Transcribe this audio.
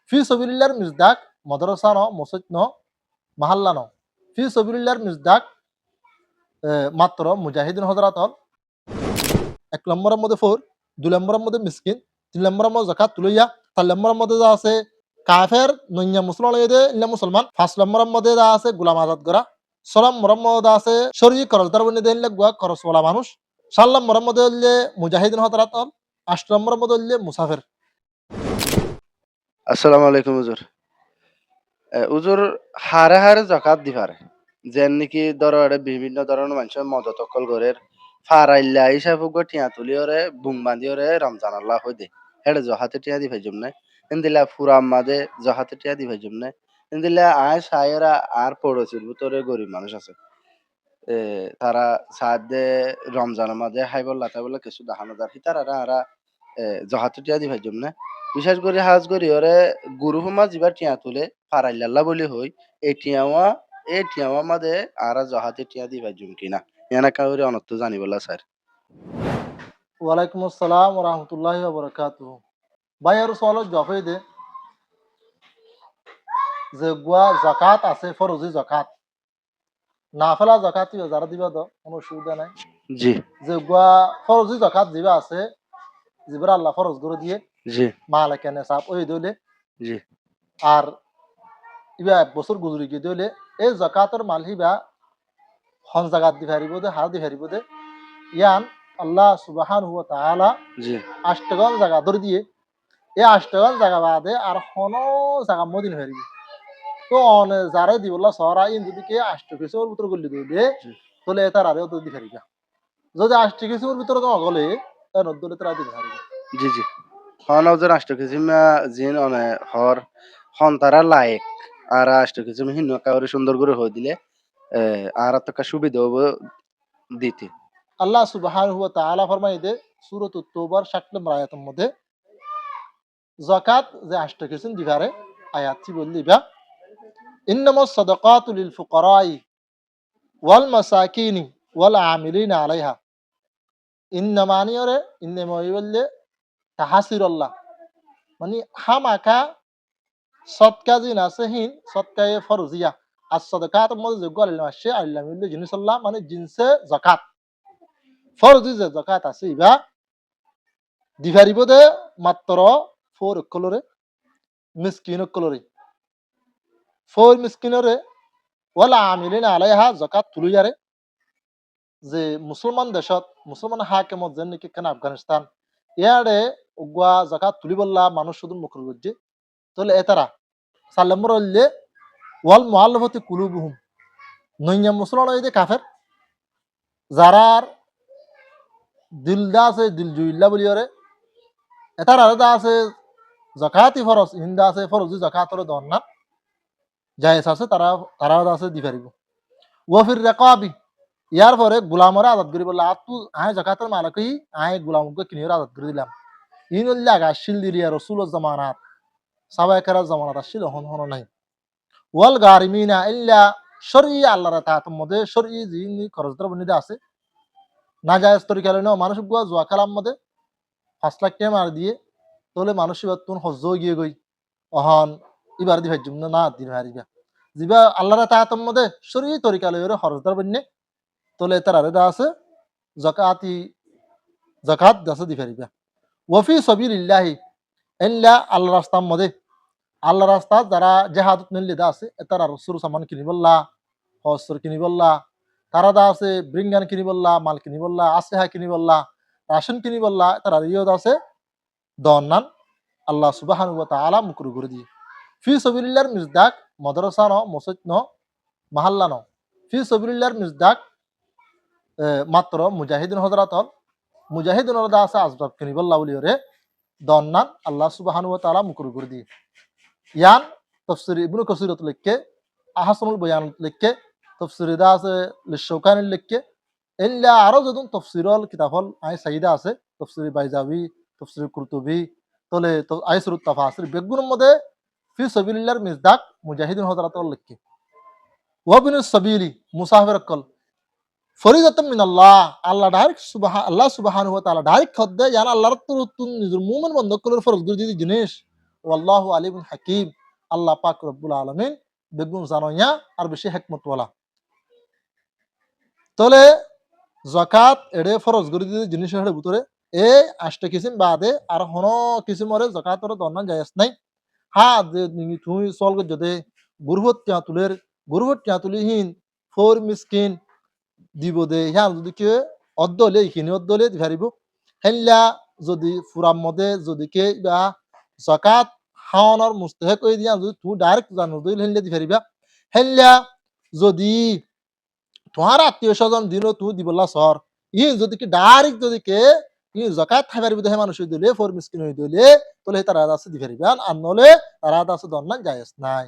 ফি সবিলিল্লাহর মিজদাক মাদ্রাসা ন মসজিদ ন মাহাল্লা ন ফি সবিলিল্লাহর মিজদাক মাত্র মুজাহিদিন হজরত হল ১ নম্বরের মধ্যে ফোর, ২ নম্বরের মধ্যে মিসকিন, ৩ নম্বরের মধ্যে যাকাত তুলাইয়া, ৪ নম্বরের মধ্যে যা আছে কাফের নইয়া মুসলমান দে ইল্লা মুসলমান, ৫ নম্বরের মধ্যে যা আছে গোলাম আজাদ করা, ৬ নম্বরের মধ্যে আছে শরীর খরচদার বনে দে ইল্লা গুয়া খরচওয়ালা মানুষ, ৭ নম্বরের মধ্যে হইলে মুজাহিদিন হজরত হল, ৮ নম্বরের মধ্যে হইলে মুসাফির। আসসালামু আলাইকুম হুজুর। হুজুর হারে হারে জাকাত দি পারে। যেন নাকি ধরো এটা বিভিন্ন ধরনের মানুষের মদত অকল করে ফারাইল্লা হিসাব টিয়া তুলি ওরে বুম বান্ধি ওরে রমজান আল্লাহ হই দে হেড়ে জহাতে টিয়া দি ভাইজুম নাই ইন্দিলা ফুরাম মাদে জহাতে টিয়া দি ভাইজুম নাই ইন্দিলা আয় সায়েরা আর পড়োশির ভিতরে গরিব মানুষ আছে তারা সাদে রমজানের মাঝে হাই বললা তাই বলে কিছু দেখানো যার হিতারা আরা জহাতে টিয়া দি ভাইজুম না বিশেষ করে হাজ করি ওরে গুরু হুমা যিবার টিয়া তুলে ফারাইল্লাহ বলি হই এই টিয়াওয়া মাদে আরা জহাতে টিয়া দি ভাইজুম কিনা এনা কাউরে অনত্ত জানি বলা স্যার। ওয়ালাইকুম আসসালাম ওয়া রাহমাতুল্লাহি ওয়া বারাকাতুহু। ভাই আর সওয়াল জবাব দে যে গুয়া যাকাত আছে ফরজি যাকাত নাফলা যাকাত যারা দিবা তো কোনো অসুবিধা নাই। জি যে গুয়া ফরজি যাকাত দিবা আছে জিবরা আল্লাহ ফরজ করে দিয়ে জি মালাকে নেসাব ওই দলে জি আর ইবা বছর গুজরি গিয়ে দলে এই যাকাতের মাল হিবা হন জাগাত দি ফারিব দে হার দি ফারিব দে ইয়ান আল্লাহ সুবহানাহু ওয়া তাআলা জি আষ্টগণ জায়গা ধরে দিয়ে এই আষ্টগণ জায়গা বাদে আর হনো জায়গা মদিন ফারিব তো অন যারে দিবল্লা সরা ইন যদি কে আষ্ট কিছুর ভিতর গলি দিলে জি তাহলে এটার আরেও তো দি ফারিবা যদি আষ্ট কিছুর ভিতরে তো অগলে তার নদলে তারা দি ফারিবা। জি জি হন ওজন আষ্ট কিসিমা জিন অনে হর হন তারা লায়েক আর আষ্ট কিসিম হিন্ন কাউরে সুন্দর করে হয়ে দিলে আর তো সুবিধা হবো দিতে। আল্লাহ সুবহানাহু ওয়া তাআলা ফরমায় দে সূরাতুত তওবার 60 নম্বর আয়াতের মধ্যে যাকাত যে আষ্ট কিছু দিবারে আয়াতটি বললিবা ইন্নামাস সাদাকাতু লিল ফুকারাই ওয়াল মাসাকিনি ওয়াল আমিলিনা আলাইহা ইন্নামানিয়রে ইন্নামাই বললে তাহাসিরুল্লাহ মানে হামাকা সদকা জিন আছে হিন সদকায়ে ফরজিয়া আর সাদাকাত মধ্যে যোগ্য আলিল মাসে আল্লাহ মিল্লে জিনিসাল্লাহ মানে জিনসে যাকাত ফরজি যে যাকাত আছে ইবা দিভারিব দে মাত্র ফোর কলরে মিসকিন কলরে ফোর মিসকিনরে ওয়ালা আমিলিন আলাইহা যাকাত তুলিয়ারে যে মুসলমান দেশত মুসলমান হাকেমত যেন নাকি কেন আফগানিস্তান ইয়ারে উগুয়া যাকাত তুলিবল্লা মানুষ শুধু মুখর গজ্জে তাহলে এতারা সাল্লামর হইলে ওয়াল মুআল্লাফাতি কুলুবুহুম নইয়া মুসলমান হইতে কাফের যারার দিলদা আছে দিল জুইল্লা বলিয়রে এতার আলাদা আছে যাকাতি ফরজ হিন্দা আছে ফরজ যাকাতর দন্না জায়েজ আছে তারা আছে দি পারিব ওয়াফির রিকাবি ইয়ার পরে গোলামরা আজাদ করি বললা আতু আয় যাকাতের মালিকই আয় গোলামকে কিনিয়ে আজাদ করে দিলাম ইনুল্লাহ গাশিল দিরিয়া রাসূল জামানাত সাহাবায়ে জামানাত আসছিল হন হন নাই ওয়াল গারিমিনা ইল্লা শরঈ আল্লাহর তাআতুর মধ্যে শরঈ জিনি খরচদার বনিদা আছে নাজায়েজ তরিকা লইনো মানুষ গুয়া জুয়া খেলার মধ্যে ৫ লাখ টাকা মার দিয়ে তাহলে মানুষ এবার তুন হজ্জ গিয়ে গই অহন এবার দি ভাইজুম না দিন হারিবা জিবা আল্লাহর তাআতুর মধ্যে শরঈ তরিকা লইরে খরচদার বন্নে তাহলে তার আরেদা আছে জাকাত দাসে দি পারিবা ওয়াফি সাবিলিল্লাহি ইল্লা আল্লাহ রাস্তার মধ্যে আল্লাহ রাস্তা যারা জিহাদত নিলে দা আছে তারা রসুল সামান কিনিবল্লা হস্র কিনিবল্লা তারা দা আছে ব্রিঙ্গান কিনিবল্লা মাল কিনিবল্লা আসেহা কিনিবল্লা রাশন কিনিবল্লা তারা ইয়দ আছে দন্নান আল্লাহ সুবহানাহু ওয়া তাআলা মুকরু করে দিয়ে ফি সাবিলিল্লাহর মিজদাক মাদ্রাসা ন মসজিদ ন মাহাল্লা ন ফি সাবিলিল্লাহর মিজদাক মাত্র মুজাহিদিন হজরত হল মুজাহিদিন দা আছে আসবাব কিনিবল্লা বলিওরে দন্নান আল্লাহ সুবহানাহু ওয়া তাআলা মুকরু করে দিয়ে ইয়ান তফসির ইবনে কাসিরত লিখকে আহসানুল বয়ান লিখকে তফসির দা আছে লিশৌকানি লিখকে ইল্লা আরো যদুন তফসিরল কিতাবল আই সাইদা আছে তফসির বাইজাবি তফসির কুরতুবি তলে তো আইসরুত তাফাসির বেগুনের মধ্যে ফি সাবিলিল্লাহর মিজদাক মুজাহিদিন হযরত লিখকে ওয়া বিনুস সাবিলি মুসাফির কল ফরিদাতুম মিনাল্লাহ আল্লাহ সুবহানাহু ওয়া তাআলা ডাইরেক্ট খদ্দে ইয়ান আল্লাহর তুরুতুন নিজের মুমিন বন্ধ করার ফরজ করে দিদি জিনিস ওয়াল্লাহু আলিমুন হাকিম। আল্লাহ পাক রব্বুল আলামিন বেগুন জানোয়া আর বেশি হিকমতওয়ালা। তাহলে জাকাত এড়ে ফরজ করে দিতে জিনিসের ভিতরে এই ৮টা কিসিম বাদে আর হনো কিসিমরে জাকাতর দন্না জায়েজ নাই। হ্যাঁ, যে তুই চল যদি গুরুভত টিয়া তুলিহীন ফোর মিসকিন দিব দে হ্যাঁ যদি কে অর্ধ হলে এইখিনি অর্ধ হলে দিবারিব হেনলা যদি ফুরাম মধ্যে যদি কে বা জাকাত হাওয়ানোর মুস্তাহেক করে দিয়া যদি তুই ডাইরেক্ট জানো দিল হেনলে দিবারিবা হেনলা যদি তোমার আত্মীয় স্বজন দিন তুই দিবলা সর ই যদি কি ডাইরেক্ট যদি কে ই জাকাত খাইবার বিধে মানুষ দিলে ফোর মিসকিন হয়ে দিলে তাহলে তারা আছে দিবারিবা আর নলে তারা আছে দন্না জায়েজ নাই।